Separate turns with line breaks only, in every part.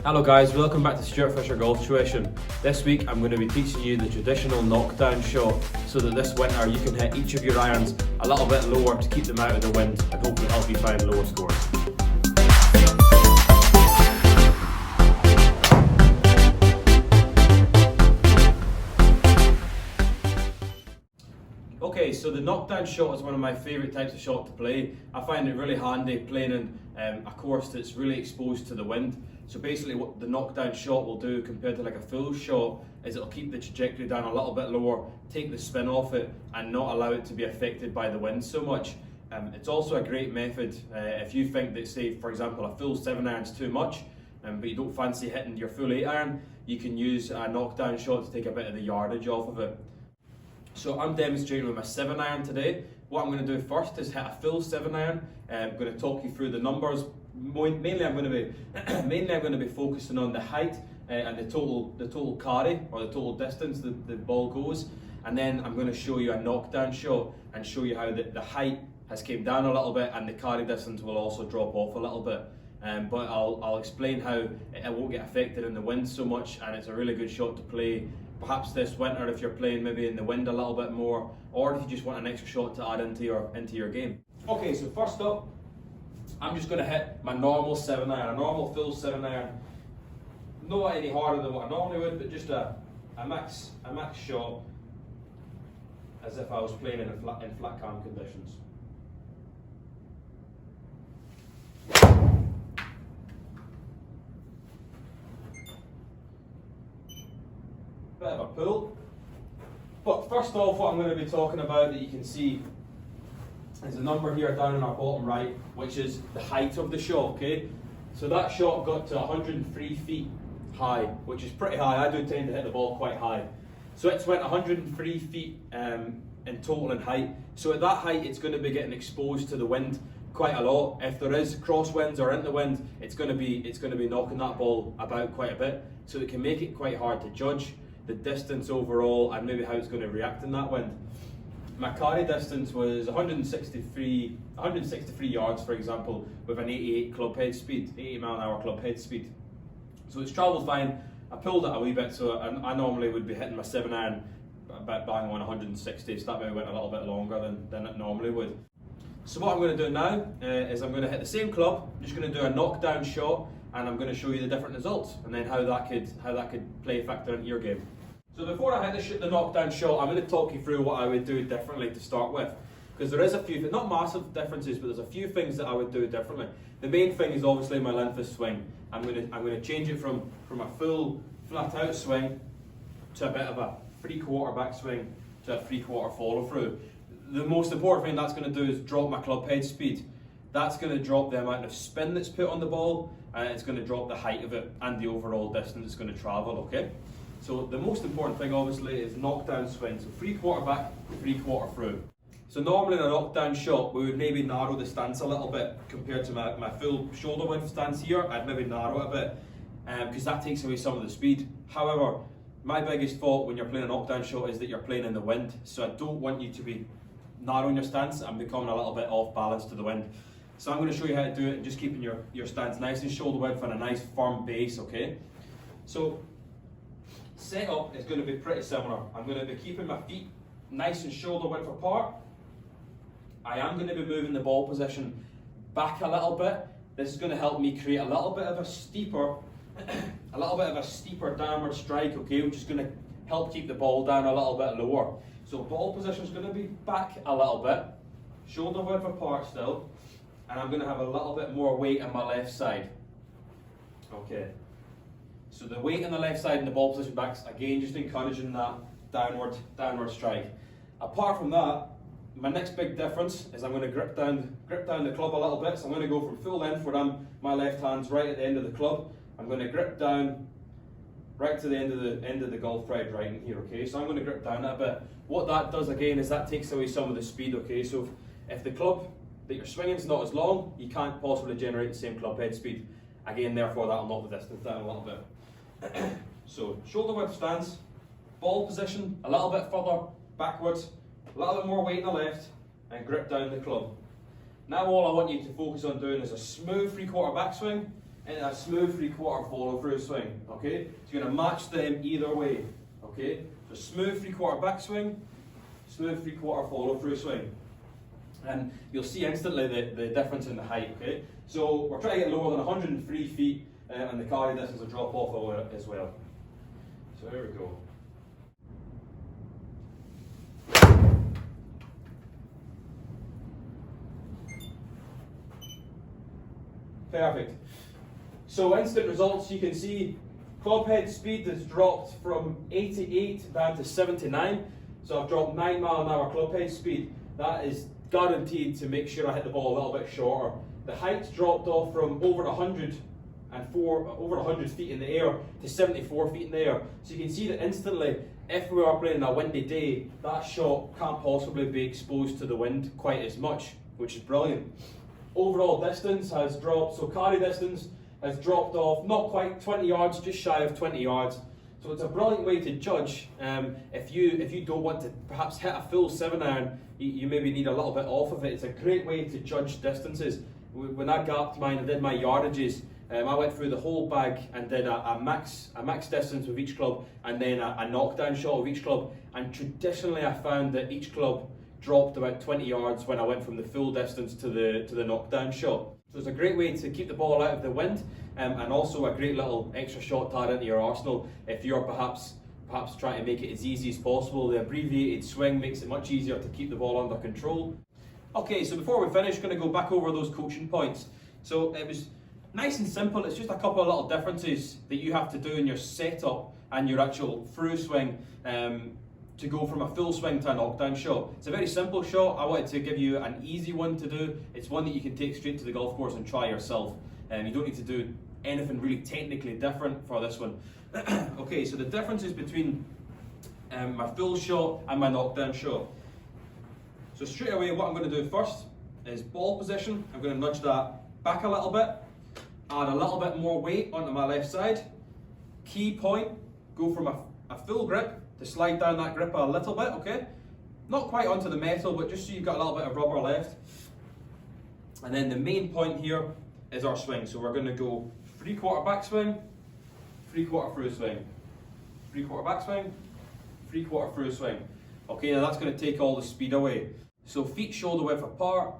Hello guys, welcome back to Stuart Fisher Golf Tuition. This week I'm going to be teaching you the traditional knockdown shot so that this winter you can hit each of your irons a little bit lower to keep them out of the wind and hopefully help you find lower scores. Okay, so the knockdown shot is one of my favourite types of shot to play. I find it really handy playing in a course that's really exposed to the wind. So basically what the knockdown shot will do compared to like a full shot is it'll keep the trajectory down a little bit lower, take the spin off it and not allow it to be affected by the wind so much. It's also a great method if you think that, say for example, a full 7-iron is too much but you don't fancy hitting your full 8-iron, you can use a knockdown shot to take a bit of the yardage off of it. So I'm demonstrating with my 7-iron today. What I'm going to do first is hit a full 7-iron. I'm going to talk you through the numbers. Mainly I'm going to be focusing on the height and the total carry or the total distance the ball goes, and then I'm going to show you a knockdown shot and show you how the height has came down a little bit and the carry distance will also drop off a little bit. But I'll explain how it won't get affected in the wind so much, and it's a really good shot to play perhaps this winter if you're playing maybe in the wind a little bit more, or if you just want an extra shot to add into your game. Okay, so first up, I'm just going to hit my normal 7-iron, a normal full 7-iron. Not any harder than what I normally would, but just a max shot, as if I was playing in flat calm conditions. Bit of a pull. But first off, what I'm going to be talking about that you can see is a number here down in our bottom right, which is the height of the shot, okay? So that shot got to 103 feet high, which is pretty high. I do tend to hit the ball quite high. So it's went 103 feet in total in height. So at that height, it's going to be getting exposed to the wind quite a lot. If there is crosswinds or in the wind, it's going to be knocking that ball about quite a bit. So it can make it quite hard to judge the distance overall and maybe how it's going to react in that wind. My carry distance was 163 yards, for example, with an 88 club head speed, 80 mile an hour club head speed. So it's travelled fine. I pulled it a wee bit, so I normally would be hitting my 7-iron about bang on 160, so that maybe went a little bit longer than it normally would. So what I'm going to do now is I'm going to hit the same club. I'm just going to do a knockdown shot, and I'm going to show you the different results and then how that could play a factor into your game. So before I hit the knockdown shot, I'm going to talk you through what I would do differently to start with, because there is a few, not massive differences, but there's a few things that I would do differently. The main thing is obviously my length of swing. I'm going to change it from a full flat out swing to a bit of a 3/4 backswing to a 3/4 follow through. The most important thing that's going to do is drop my club head speed. That's going to drop the amount of spin that's put on the ball, and it's going to drop the height of it and the overall distance it's going to travel, okay? So the most important thing obviously is knockdown swing. So 3/4 back, 3/4 through. So normally in a knockdown shot, we would maybe narrow the stance a little bit compared to my full shoulder width stance here. I'd maybe narrow it a bit because that takes away some of the speed. However, my biggest fault when you're playing a knockdown shot is that you're playing in the wind. So I don't want you to be narrowing your stance and becoming a little bit off balance to the wind. So I'm going to show you how to do it and just keeping your stance nice and shoulder width and a nice firm base, okay? So setup is going to be pretty similar. I'm going to be keeping my feet nice and shoulder width apart. I am going to be moving the ball position back a little bit. This is going to help me create a little bit of a steeper downward strike, okay, which is going to help keep the ball down a little bit lower. So ball position is going to be back a little bit, shoulder width apart still, and I'm going to have a little bit more weight on my left side. Okay. So the weight on the left side and the ball position back, again, just encouraging that downward strike. Apart from that, my next big difference is I'm going to grip down the club a little bit. So I'm going to go from full length where my left hand's right at the end of the club. I'm going to grip down right to the end of the golf thread right in here, okay? So I'm going to grip down that a bit. What that does again is that takes away some of the speed, okay? So if the club that you're swinging is not as long, you can't possibly generate the same club head speed. Again, therefore that'll knock the distance down a little bit. So shoulder width stance, ball position a little bit further backwards, a little bit more weight on the left, and grip down the club. Now all I want you to focus on doing is a smooth 3/4 backswing in a smooth 3/4 follow through swing. Okay, so you're going to match them either way. Okay, so smooth 3/4 backswing, smooth 3/4 follow through swing. And you'll see instantly the difference in the height, okay? So we're trying to get lower than 103 feet and the carry distance will drop off over it as well. So here we go. Perfect. So instant results, you can see club head speed has dropped from 88 down to 79. So I've dropped 9 mile an hour club head speed. That is guaranteed to make sure I hit the ball a little bit shorter. The height's dropped off from over 100 feet in the air to 74 feet in the air. So you can see that instantly, if we are playing a windy day, that shot can't possibly be exposed to the wind quite as much, which is brilliant. Overall distance has dropped, so carry distance has dropped off, not quite 20 yards, just shy of 20 yards. So it's a brilliant way to judge. If you don't want to perhaps hit a full 7-iron, you maybe need a little bit off of it. It's a great way to judge distances. When I gapped mine and did my yardages, I went through the whole bag and did a max distance with each club and then a knockdown shot with each club. And traditionally I found that each club dropped about 20 yards when I went from the full distance to the knockdown shot. So it's a great way to keep the ball out of the wind and also a great little extra shot to add into your arsenal if you're perhaps trying to make it as easy as possible. The abbreviated swing makes it much easier to keep the ball under control. Okay, so before we finish, going to go back over those coaching points. So it was nice and simple. It's just a couple of little differences that you have to do in your setup and your actual through swing to go from a full swing to a knockdown shot. It's a very simple shot. I wanted to give you an easy one to do. It's one that you can take straight to the golf course and try yourself. You don't need to do anything really technically different for this one. Okay, so the differences between my full shot and my knockdown shot. So straight away, what I'm going to do first is ball position. I'm going to nudge that back a little bit, add a little bit more weight onto my left side. Key point, go from a full grip to slide down that grip a little bit, okay? Not quite onto the metal, but just so you've got a little bit of rubber left. And then the main point here is our swing. So we're going to go 3/4 backswing, 3/4 through swing, 3/4 backswing, 3/4 through swing. Okay, now that's going to take all the speed away. So feet shoulder width apart,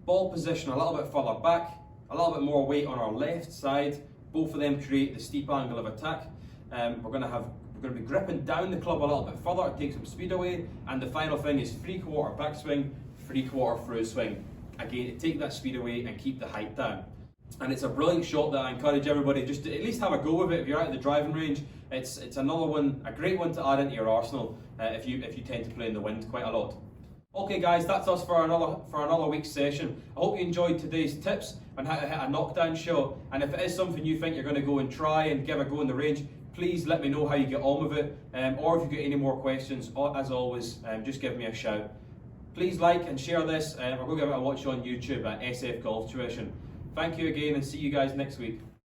ball position a little bit further back, a little bit more weight on our left side. Both of them create the steep angle of attack. We're going to be gripping down the club a little bit further to take some speed away. And the final thing is 3/4 backswing, 3/4 through swing. Again, to take that speed away and keep the height down. And it's a brilliant shot that I encourage everybody just to at least have a go with it. If you're out at the driving range, it's another one, a great one to add into your arsenal if you tend to play in the wind quite a lot. Okay guys, that's us for another week's session. I hope you enjoyed today's tips on how to hit a knockdown shot. And if it is something you think you're going to go and try and give a go in the range, please let me know how you get on with it. Or if you've got any more questions, as always, just give me a shout. Please like and share this, or go give it a watch on YouTube at SF Golf Tuition. Thank you again and see you guys next week.